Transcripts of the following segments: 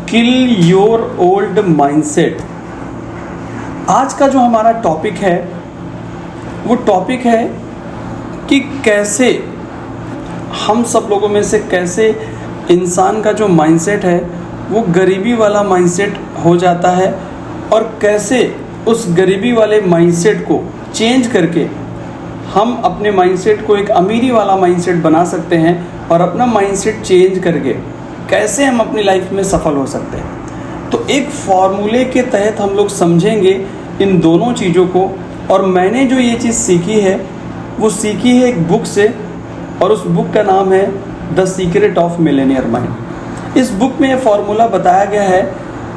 Kill your old mindset. आज का जो हमारा टॉपिक है वो टॉपिक है कि कैसे हम सब लोगों में से कैसे इंसान का जो माइंडसेट है वो गरीबी वाला माइंडसेट हो जाता है और कैसे उस गरीबी वाले माइंडसेट को चेंज करके हम अपने माइंडसेट को एक अमीरी वाला माइंडसेट बना सकते हैं और अपना माइंडसेट चेंज करके कैसे हम अपनी लाइफ में सफल हो सकते हैं। तो एक फॉर्मूले के तहत हम लोग समझेंगे इन दोनों चीज़ों को। और मैंने जो ये चीज़ सीखी है वो सीखी है एक बुक से, और उस बुक का नाम है the secret of Millionaire mind. इस बुक में ये फॉर्मूला बताया गया है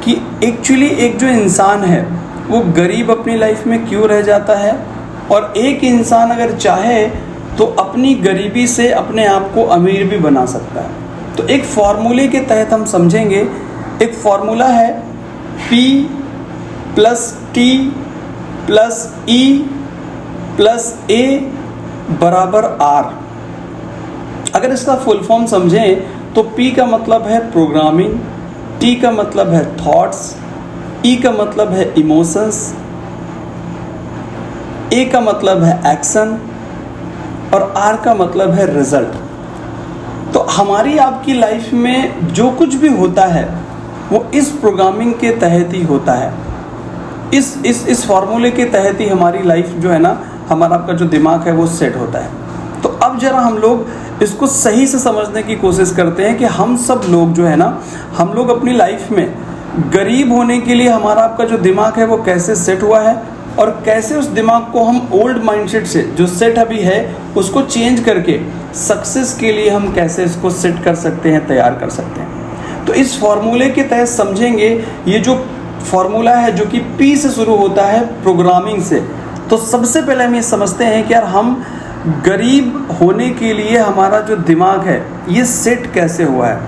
कि एक्चुअली एक जो इंसान है वो गरीब अपनी लाइफ में क्यों रह जाता है, और एक इंसान अगर चाहे तो अपनी गरीबी से अपने आप को अमीर भी बना सकता है। तो एक फॉर्मूले के तहत हम समझेंगे। एक फॉर्मूला है P + T + E + A = R। अगर इसका फुल फॉर्म समझें तो P का मतलब है प्रोग्रामिंग, T का मतलब है थॉट्स, E का मतलब है इमोशंस, A का मतलब है एक्शन और R का मतलब है रिजल्ट। तो हमारी आपकी लाइफ में जो कुछ भी होता है वो इस प्रोग्रामिंग के तहत ही होता है। इस फॉर्मूले के तहत ही हमारी लाइफ जो है ना, हमारा आपका जो दिमाग है वो सेट होता है। तो अब जरा हम लोग इसको सही से समझने की कोशिश करते हैं कि हम सब लोग जो है ना, हम लोग अपनी लाइफ में गरीब होने के लिए हमारा आपका जो दिमाग है वो कैसे सेट हुआ है और कैसे उस दिमाग को हम ओल्ड माइंडसेट से जो सेट अभी है उसको चेंज करके सक्सेस के लिए हम कैसे इसको सेट कर सकते हैं, तैयार कर सकते हैं। तो इस फॉर्मूले के तहत समझेंगे। ये जो फॉर्मूला है जो कि P से शुरू होता है, प्रोग्रामिंग से। तो सबसे पहले हम ये समझते हैं कि यार हम गरीब होने के लिए हमारा जो दिमाग है ये सेट कैसे हुआ है।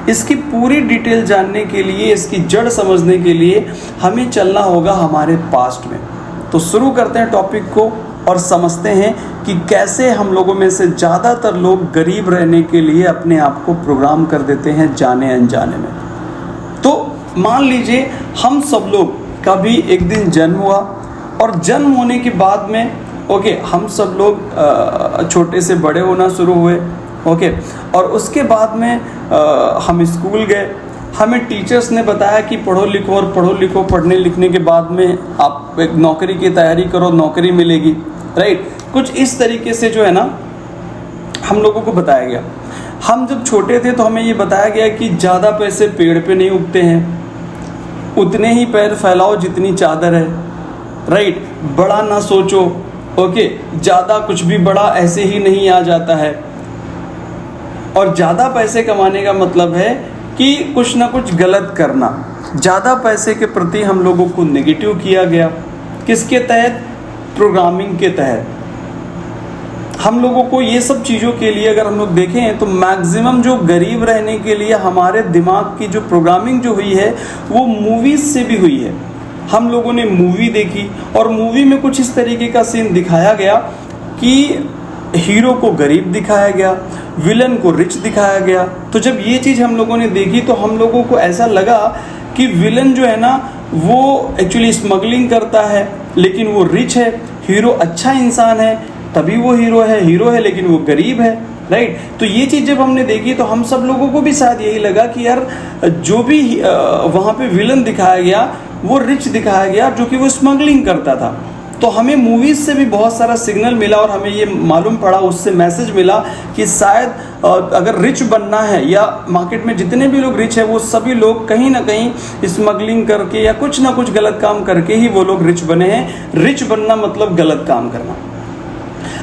इसकी पूरी डिटेल जानने के लिए, इसकी जड़ समझने के लिए हमें चलना होगा हमारे पास्ट में। तो शुरू करते हैं टॉपिक को और समझते हैं कि कैसे हम लोगों में से ज़्यादातर लोग गरीब रहने के लिए अपने आप को प्रोग्राम कर देते हैं जाने अनजाने में। तो मान लीजिए हम सब लोग का भी एक दिन जन्म हुआ और जन्म होने के बाद में हम सब लोग छोटे से बड़े होना शुरू हुए। और उसके बाद में हम स्कूल गए। हमें टीचर्स ने बताया कि पढ़ो लिखो, पढ़ने लिखने के बाद में आप एक नौकरी की तैयारी करो, नौकरी मिलेगी, राइट। कुछ इस तरीके से जो है ना हम लोगों को बताया गया। हम जब छोटे थे तो हमें ये बताया गया कि ज़्यादा पैसे पेड़ पे नहीं उगते हैं, उतने ही पैर फैलाओ जितनी चादर है, राइट। बड़ा ना सोचो, ज़्यादा कुछ भी बड़ा ऐसे ही नहीं आ जाता है। और ज़्यादा पैसे कमाने का मतलब है कि कुछ ना कुछ गलत करना। ज़्यादा पैसे के प्रति हम लोगों को नेगेटिव किया गया। किसके तहत? प्रोग्रामिंग के तहत। हम लोगों को ये सब चीज़ों के लिए अगर हम लोग देखें तो मैक्सिमम जो गरीब रहने के लिए हमारे दिमाग की जो प्रोग्रामिंग जो हुई है वो मूवीज़ से भी हुई है। हम लोगों ने मूवी देखी और मूवी में कुछ इस तरीके का सीन दिखाया गया कि हीरो को गरीब दिखाया गया, विलन को रिच दिखाया गया। तो जब ये चीज़ हम लोगों ने देखी तो हम लोगों को ऐसा लगा कि विलन जो है ना वो एक्चुअली स्मगलिंग करता है लेकिन वो रिच है, हीरो अच्छा इंसान है तभी वो हीरो है लेकिन वो गरीब है, राइट। तो ये चीज़ जब हमने देखी तो हम सब लोगों को भी शायद यही लगा कि यार जो भी वहाँ पे विलन दिखाया गया वो रिच दिखाया गया जो कि वो स्मगलिंग करता था। तो हमें मूवीज़ से भी बहुत सारा सिग्नल मिला और हमें ये मालूम पड़ा, उससे मैसेज मिला कि शायद अगर रिच बनना है या मार्केट में जितने भी लोग रिच हैं वो सभी लोग कहीं ना कहीं स्मगलिंग करके या कुछ ना कुछ गलत काम करके ही वो लोग रिच बने हैं। रिच बनना मतलब गलत काम करना।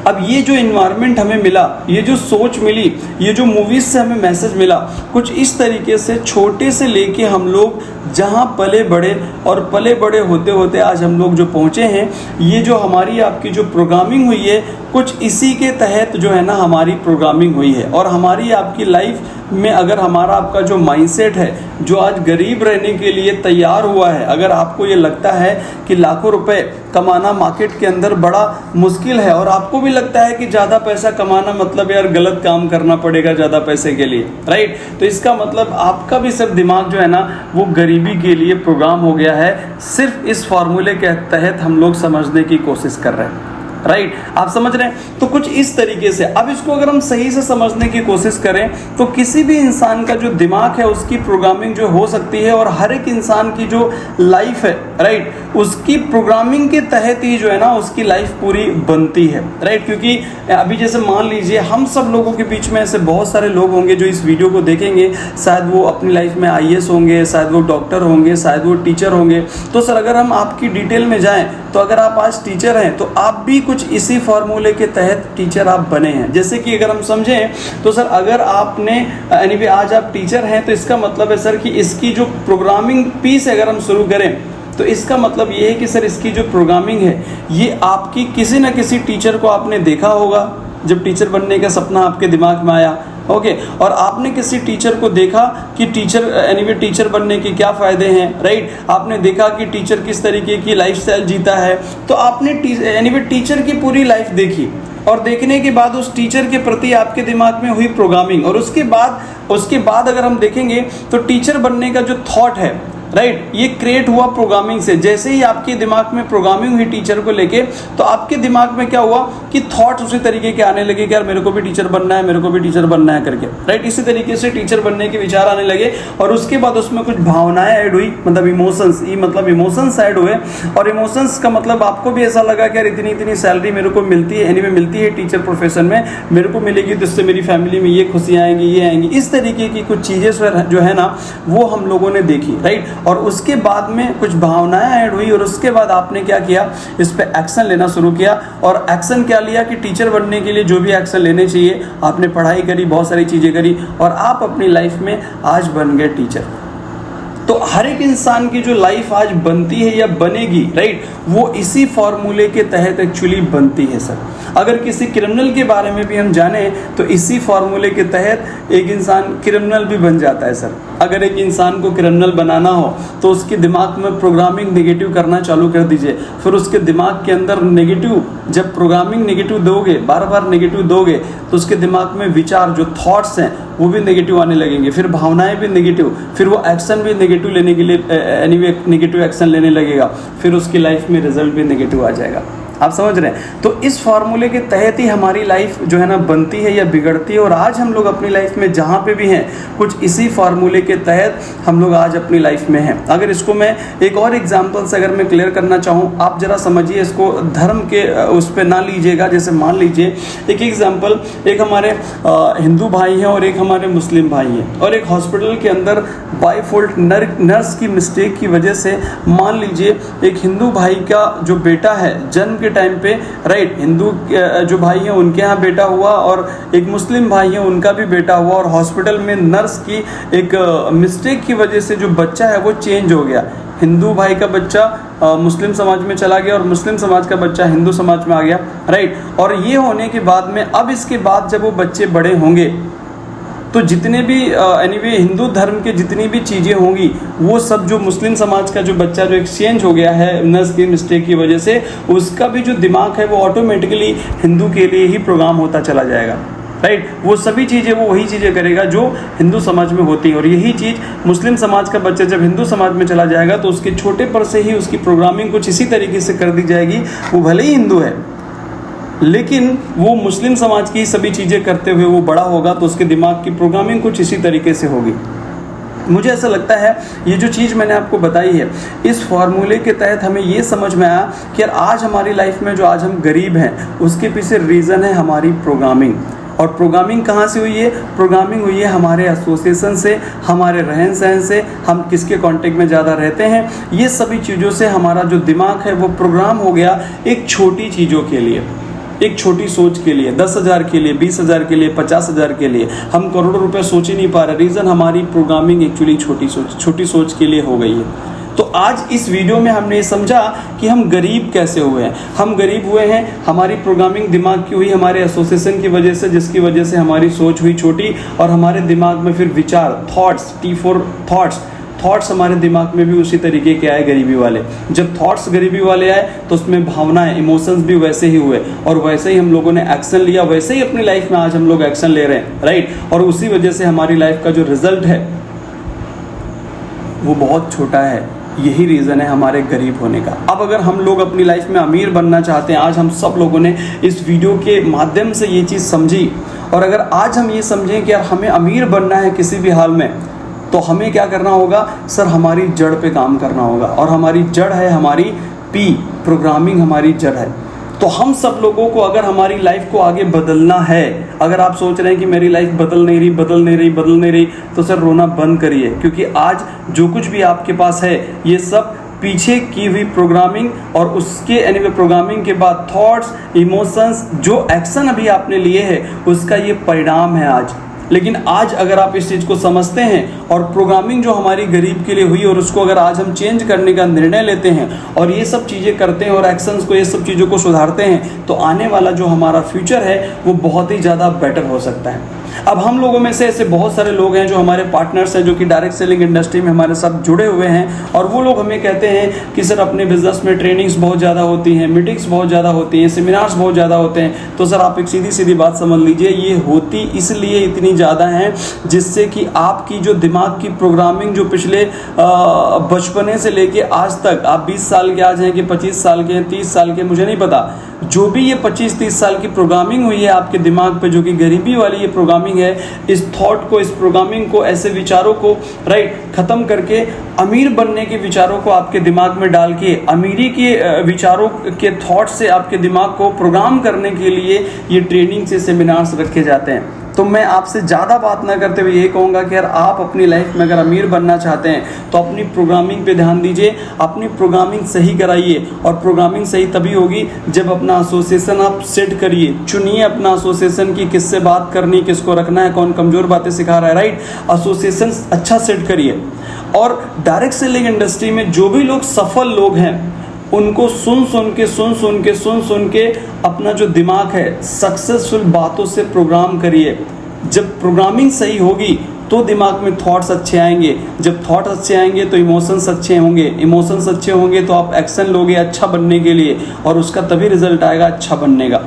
अब ये जो इन्वायरमेंट हमें मिला, ये जो सोच मिली, ये जो मूवीज़ से हमें मैसेज मिला, कुछ इस तरीके से छोटे से लेके हम लोग जहाँ पले बड़े और पले बड़े होते होते आज हम लोग जो पहुँचे हैं, ये जो हमारी आपकी जो प्रोग्रामिंग हुई है कुछ इसी के तहत जो है ना हमारी प्रोग्रामिंग हुई है। और हमारी आपकी लाइफ में अगर हमारा आपका जो माइंडसेट है जो आज गरीब रहने के लिए तैयार हुआ है, अगर आपको ये लगता है कि लाखों रुपए कमाना मार्केट के अंदर बड़ा मुश्किल है और आपको भी लगता है कि ज़्यादा पैसा कमाना मतलब यार गलत काम करना पड़ेगा ज़्यादा पैसे के लिए, राइट, तो इसका मतलब आपका भी सिर्फ दिमाग जो है ना वो गरीबी के लिए प्रोग्राम हो गया है। सिर्फ इस फॉर्मूले के तहत हम लोग समझने की कोशिश कर रहे हैं, राइट, आप समझ रहे हैं। तो कुछ इस तरीके से अब इसको अगर हम सही से समझने की कोशिश करें तो किसी भी इंसान का जो दिमाग है उसकी प्रोग्रामिंग जो हो सकती है, और हर एक इंसान की जो लाइफ है, राइट, उसकी प्रोग्रामिंग के तहत ही जो है ना उसकी लाइफ पूरी बनती है, राइट। क्योंकि अभी जैसे मान लीजिए हम सब लोगों के बीच में ऐसे बहुत सारे लोग होंगे जो इस वीडियो को देखेंगे, शायद वो अपनी लाइफ में IAS होंगे, शायद वो डॉक्टर होंगे, शायद वो टीचर होंगे। तो सर अगर हम आपकी डिटेल में जाएं तो अगर आप आज टीचर हैं तो आप भी कुछ इसी फॉर्मूले के तहत टीचर आप बने हैं। जैसे कि अगर हम समझें तो सर अगर आपने यानी आज आप टीचर हैं तो इसका मतलब है सर कि इसकी जो प्रोग्रामिंग पीस अगर हम शुरू करें तो इसका मतलब ये है कि सर इसकी जो प्रोग्रामिंग है ये आपकी किसी न किसी टीचर को आपने देखा होगा जब टीचर बनने का सपना आपके दिमाग में आया, ओके, और आपने किसी टीचर को देखा कि टीचर बनने के क्या फ़ायदे हैं, राइट, आपने देखा कि टीचर किस तरीके की लाइफस्टाइल जीता है, तो आपने टीचर की पूरी लाइफ देखी और देखने के बाद उस टीचर के प्रति आपके दिमाग में हुई प्रोग्रामिंग, और उसके बाद अगर हम देखेंगे तो टीचर बनने का जो थॉट है, राइट, ये क्रिएट हुआ प्रोग्रामिंग से। जैसे ही आपके दिमाग में प्रोग्रामिंग हुई टीचर को लेके तो आपके दिमाग में क्या हुआ कि थॉट उसी तरीके के आने लगे कि यार मेरे को भी टीचर बनना है, मेरे को भी टीचर बनना है करके, राइट, इसी तरीके से टीचर बनने के विचार आने लगे। और उसके बाद उसमें कुछ भावनाएं ऐड हुई, मतलब इमोशंस ऐड हुए, और इमोशंस का मतलब आपको भी ऐसा लगा कि यार इतनी सैलरी मेरे को मिलती है, एनीवे मिलती है टीचर प्रोफेशन में, मेरे को मिलेगी तो इससे मेरी फैमिली में ये खुशियाँ आएंगी, ये आएंगी, इस तरीके की कुछ चीज़ें जो है ना वो हम लोगों ने देखी, राइट। और उसके बाद में कुछ भावनाएं ऐड हुई और उसके बाद आपने क्या किया, इस पे एक्शन लेना शुरू किया। और एक्शन क्या लिया कि टीचर बनने के लिए जो भी एक्शन लेने चाहिए आपने पढ़ाई करी, बहुत सारी चीज़ें करी और आप अपनी लाइफ में आज बन गए टीचर। तो हर एक इंसान की जो लाइफ आज बनती है या बनेगी, राइट, वो इसी फॉर्मूले के तहत एक्चुअली बनती है सर। अगर किसी क्रिमिनल के बारे में भी हम जाने तो इसी फॉर्मूले के तहत एक इंसान क्रिमिनल भी बन जाता है सर। अगर एक इंसान को क्रिमिनल बनाना हो तो उसके दिमाग में प्रोग्रामिंग नेगेटिव करना चालू कर दीजिए, फिर उसके दिमाग के अंदर नेगेटिव, जब प्रोग्रामिंग नेगेटिव दोगे, बार बार नेगेटिव दोगे तो उसके दिमाग में विचार जो थॉट्स हैं वो भी नेगेटिव आने लगेंगे, फिर भावनाएं भी नेगेटिव, फिर वो एक्शन भी नेगेटिव लेने के लिए नेगेटिव एक्शन लेने लगेगा, फिर उसकी लाइफ में रिजल्ट भी नेगेटिव आ जाएगा। आप समझ रहे हैं। तो इस फॉर्मूले के तहत ही हमारी लाइफ जो है ना बनती है या बिगड़ती है, और आज हम लोग अपनी लाइफ में जहाँ पे भी हैं कुछ इसी फॉर्मूले के तहत हम लोग आज अपनी लाइफ में हैं। अगर इसको मैं एक और एग्जांपल से अगर मैं क्लियर करना चाहूँ, आप जरा समझिए इसको, धर्म के उस पर ना लीजिएगा। जैसे मान लीजिए एक एग्जाम्पल, एक हमारे हिंदू भाई हैं और एक हमारे मुस्लिम भाई हैं, और एक हॉस्पिटल के अंदर बाय फॉल्ट नर्स की मिस्टेक की वजह से मान लीजिए एक हिंदू भाई का जो बेटा है जन्म के टाइम पे, राइट, हिंदू जो भाई हैं उनके यहाँ बेटा हुआ और एक मुस्लिम भाई हैं उनका भी बेटा हुआ, और हॉस्पिटल में नर्स की एक मिस्टेक की वजह से जो बच्चा है वो चेंज हो गया। हिंदू भाई का बच्चा मुस्लिम समाज में चला गया और मुस्लिम समाज का बच्चा हिंदू समाज में आ गया, राइट। और ये होने के बाद में अब इसके बाद जब वो बच्चे बड़े होंगे तो जितने भी एनीवे हिंदू धर्म के जितनी भी चीज़ें होंगी वो सब जो मुस्लिम समाज का जो बच्चा जो एक्सचेंज हो गया है नर्स की मिस्टेक की वजह से, उसका भी जो दिमाग है वो ऑटोमेटिकली हिंदू के लिए ही प्रोग्राम होता चला जाएगा, राइट। वो सभी चीज़ें वो वही चीज़ें करेगा जो हिंदू समाज में होती है, और यही चीज़ मुस्लिम समाज का बच्चा जब हिंदू समाज में चला जाएगा तो उसके छोटे पर से ही उसकी प्रोग्रामिंग कुछ इसी तरीके से कर दी जाएगी। वो भले ही हिंदू है लेकिन वो मुस्लिम समाज की सभी चीज़ें करते हुए वो बड़ा होगा तो उसके दिमाग की प्रोग्रामिंग कुछ इसी तरीके से होगी। मुझे ऐसा लगता है ये जो चीज़ मैंने आपको बताई है इस फॉर्मूले के तहत हमें ये समझ में आया कि यार आज हमारी लाइफ में जो आज हम गरीब हैं उसके पीछे रीज़न है हमारी प्रोग्रामिंग। और प्रोग्रामिंग कहाँ से हुई है? प्रोग्रामिंग हुई है हमारे एसोसिएशन से, हमारे रहन सहन से, हम किसके कांटेक्ट में ज़्यादा रहते हैं, ये सभी चीज़ों से हमारा जो दिमाग है वो प्रोग्राम हो गया एक छोटी चीज़ों के लिए, एक छोटी सोच के लिए, 10,000 के लिए, 20,000 के लिए, 50,000 के लिए। हम करोड़ों रुपए सोच ही नहीं पा रहे। रीज़न हमारी प्रोग्रामिंग एक्चुअली छोटी सोच के लिए हो गई है। तो आज इस वीडियो में हमने ये समझा कि हम गरीब कैसे हुए हैं। हम गरीब हुए हैं हमारी प्रोग्रामिंग दिमाग की हुई हमारे एसोसिएशन की वजह से, जिसकी वजह से हमारी सोच हुई छोटी और हमारे दिमाग में फिर विचार, थॉट्स, T4 थॉट्स, थॉट्स हमारे दिमाग में भी उसी तरीके के आए गरीबी वाले। जब थॉट्स गरीबी वाले आए तो उसमें भावनाएं, इमोशंस भी वैसे ही हुए और वैसे ही हम लोगों ने एक्शन लिया, वैसे ही अपनी लाइफ में आज हम लोग एक्शन ले रहे हैं, राइट। और उसी वजह से हमारी लाइफ का जो रिजल्ट है वो बहुत छोटा है। यही रीज़न है हमारे गरीब होने का। अब अगर हम लोग अपनी लाइफ में अमीर बनना चाहते हैं, आज हम सब लोगों ने इस वीडियो के माध्यम से ये चीज़ समझी, और अगर आज हम ये समझें कि यार हमें अमीर बनना है किसी भी हाल में, तो हमें क्या करना होगा सर, हमारी जड़ पे काम करना होगा। और हमारी जड़ है हमारी पी, प्रोग्रामिंग हमारी जड़ है। तो हम सब लोगों को अगर हमारी लाइफ को आगे बदलना है, अगर आप सोच रहे हैं कि मेरी लाइफ बदल नहीं रही, तो सर रोना बंद करिए, क्योंकि आज जो कुछ भी आपके पास है ये सब पीछे की हुई प्रोग्रामिंग और उसके एनीवे प्रोग्रामिंग के बाद थॉट्स, इमोशंस, जो एक्शन अभी आपने लिए हैं उसका ये परिणाम है आज। लेकिन आज अगर आप इस चीज़ को समझते हैं और प्रोग्रामिंग जो हमारी गरीब के लिए हुई और उसको अगर आज हम चेंज करने का निर्णय लेते हैं और ये सब चीज़ें करते हैं और एक्शंस को, ये सब चीज़ों को सुधारते हैं, तो आने वाला जो हमारा फ्यूचर है वो बहुत ही ज़्यादा बेटर हो सकता है। अब हम लोगों में से ऐसे बहुत सारे लोग हैं जो हमारे पार्टनर्स हैं, जो कि डायरेक्ट सेलिंग इंडस्ट्री में हमारे साथ जुड़े हुए हैं, और वो लोग हमें कहते हैं कि सर अपने बिजनेस में ट्रेनिंग्स बहुत ज़्यादा होती हैं, मीटिंग्स बहुत ज़्यादा होती हैं, सेमिनार्स बहुत ज़्यादा होते हैं। तो सर आप एक सीधी सीधी बात समझ लीजिए, ये होती इसलिए इतनी ज़्यादा है जिससे कि आपकी जो दिमाग की प्रोग्रामिंग जो पिछले बचपने से लेके आज तक, आप 20 साल के आज हैं कि 25 साल के हैं, 30 साल के, मुझे नहीं पता, जो भी ये 25-30 साल की प्रोग्रामिंग हुई है आपके दिमाग पे, जो कि गरीबी वाली ये प्रोग्रामिंग है, इस थॉट को, इस प्रोग्रामिंग को, ऐसे विचारों को राइट खत्म करके अमीर बनने के विचारों को आपके दिमाग में डाल के, अमीरी के विचारों के थॉट से आपके दिमाग को प्रोग्राम करने के लिए ये ट्रेनिंग से सेमिनार्स रखे जाते हैं। तो मैं आपसे ज़्यादा बात ना करते हुए यही कहूँगा कि यार आप अपनी लाइफ में अगर अमीर बनना चाहते हैं तो अपनी प्रोग्रामिंग पे ध्यान दीजिए, अपनी प्रोग्रामिंग सही कराइए। और प्रोग्रामिंग सही तभी होगी जब अपना एसोसिएशन आप सेट करिए, चुनिए अपना एसोसिएशन की किससे बात करनी, किसको रखना है, कौन कमज़ोर बातें सिखा रहा है, राइट। एसोसिएशन अच्छा सेट करिए। और डायरेक्ट सेलिंग इंडस्ट्री में जो भी लोग सफल लोग हैं उनको सुन सुन के अपना जो दिमाग है सक्सेसफुल बातों से प्रोग्राम करिए। जब प्रोग्रामिंग सही होगी तो दिमाग में थॉट्स अच्छे आएंगे, जब थॉट्स अच्छे आएंगे तो इमोशंस अच्छे होंगे, इमोशंस अच्छे होंगे तो आप एक्शन लोगे अच्छा बनने के लिए, और उसका तभी रिजल्ट आएगा अच्छा बनने का।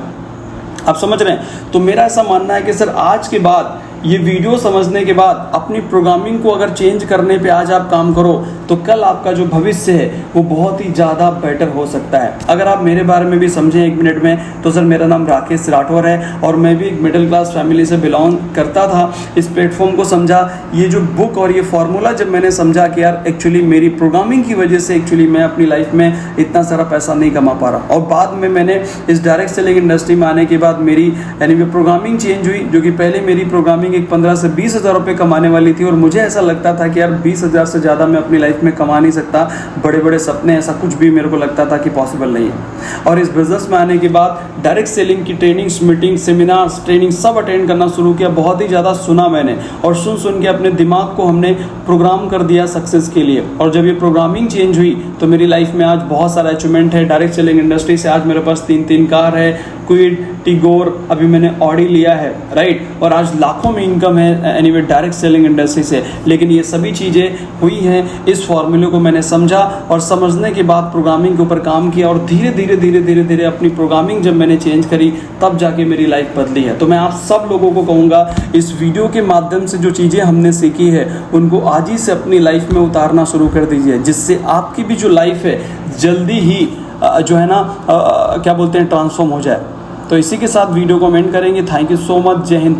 आप समझ रहे हैं। तो मेरा ऐसा मानना है कि सर आज के बाद, ये वीडियो समझने के बाद, अपनी प्रोग्रामिंग को अगर चेंज करने पे आज आप काम करो तो कल आपका जो भविष्य है वो बहुत ही ज़्यादा बेटर हो सकता है। अगर आप मेरे बारे में भी समझें 1 मिनट में, तो सर मेरा नाम राकेश राठौर है और मैं भी एक मिडिल क्लास फैमिली से बिलोंग करता था। इस प्लेटफॉर्म को समझा, ये जो बुक और ये फार्मूला जब मैंने समझा कि यार एक्चुअली मेरी प्रोग्रामिंग की वजह से एक्चुअली मैं अपनी लाइफ में इतना सारा पैसा नहीं कमा पा रहा, और बाद में मैंने इस डायरेक्ट सेलिंग इंडस्ट्री में आने के बाद मेरी यानी प्रोग्रामिंग चेंज हुई, जो कि पहले मेरी प्रोग्रामिंग एक 15 से 20 हज़ार रुपये कमाने वाली थी, और मुझे ऐसा लगता था कि यार 20 हज़ार से ज़्यादा मैं अपनी लाइफ में कमा नहीं सकता, बड़े बड़े सपने, ऐसा कुछ भी मेरे को लगता था कि पॉसिबल नहीं है। और इस बिजनेस में आने के बाद डायरेक्ट सेलिंग की ट्रेनिंग्स, मीटिंग, सेमिनार्स, ट्रेनिंग सब अटेंड करना शुरू किया। बहुत ही ज़्यादा सुना मैंने, और सुन के अपने दिमाग को हमने प्रोग्राम कर दिया सक्सेस के लिए। और जब ये प्रोग्रामिंग चेंज हुई तो मेरी लाइफ में आज बहुत सारा अचीवमेंट है। डायरेक्ट सेलिंग इंडस्ट्री से आज मेरे पास 3 कार है, क्विड, टिगोर, अभी मैंने ऑडी लिया है, राइट। और आज लाखों में इनकम है एनीवे डायरेक्ट सेलिंग इंडस्ट्री से। लेकिन ये सभी चीज़ें हुई हैं, इस फॉर्मूले को मैंने समझा और समझने के बाद प्रोग्रामिंग के ऊपर काम किया, और धीरे धीरे अपनी प्रोग्रामिंग जब मैंने चेंज करी तब जाके मेरी लाइफ बदली है। तो मैं आप सब लोगों को कहूँगा, इस वीडियो के माध्यम से जो चीज़ें हमने सीखी है उनको आज ही से अपनी लाइफ में उतारना शुरू कर दीजिए, जिससे आपकी भी जो लाइफ है जल्दी ही जो है ना क्या बोलते हैं ट्रांसफॉर्म हो जाए। तो इसी के साथ वीडियो को एंड करेंगे। Thank you so much. जय हिंद।